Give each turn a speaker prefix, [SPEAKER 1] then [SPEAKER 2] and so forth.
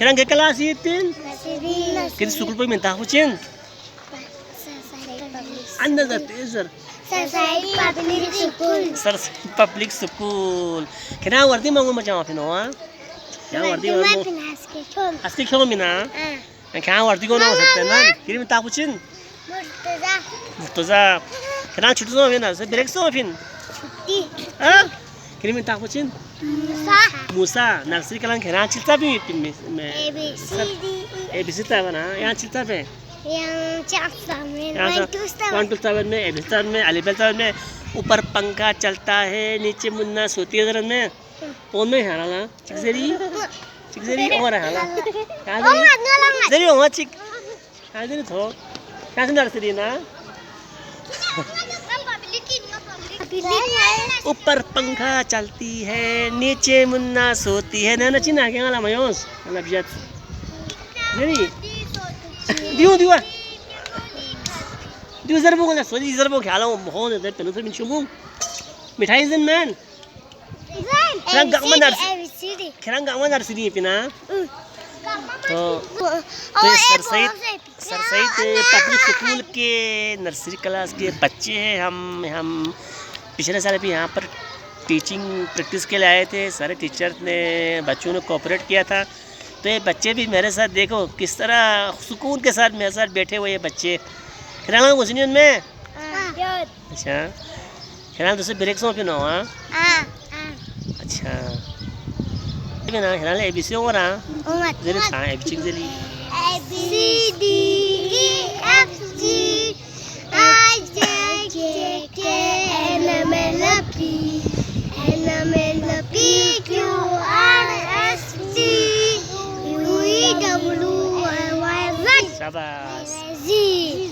[SPEAKER 1] Kira ke kelas itin? Kita sukul pun minta hujan. Anda dah teaser.
[SPEAKER 2] Peblik sukul.
[SPEAKER 1] Peblik sukul. Kena wardi mau macam apa noa? Kena wardi mau. Aski kau mina? Kena wardi kau nak sebut nan? Kira minta hujan. Murtaza. Kena cuti semua mina? Sebelak semua fin. Ah? Kira minta hujan. Musa, nursery kalang kena cerita bi ABC tahu na? Yang cerita be?
[SPEAKER 2] Yang cerita में
[SPEAKER 1] 1 2 7 में ABC में अलीबेल में ऊपर पंखा चलता है नीचे मुन्ना सोती है जरा में कौन में है ना चिकजरी और है ना जरी हो चिक आज नहीं थो क्या से नर्सरी ना ऊपर पंखा चलती है नीचे मुन्ना सोती है ना चिना क्या वाला मायोस वाला बिजत जरी दियो जरबो को सोची जरबो ख्याल हो बहुत है पेनो से मिनचुमु मिठाई जन मैन खरंग गांव नर्सरी पिना तो सरसईत पब्लिक स्कूल के नर्सरी क्लास के बच्चे हैं हम पिछले साल भी यहाँ पर टीचिंग प्रैक्टिस के लिए आए थे। सारे टीचर्स ने बच्चों ने कोऑपरेट किया था। तो ये बच्चे भी मेरे साथ देखो किस तरह सुकून के साथ मेरे साथ बैठे हुए ये बच्चे खिलाना कुछ नहीं उनमें अच्छा खिलाना तो ब्रेक सो क्यों ना हुआ अच्छा ना खिलाना ABC हो रहा जरूर था ABC जरूर शाबाश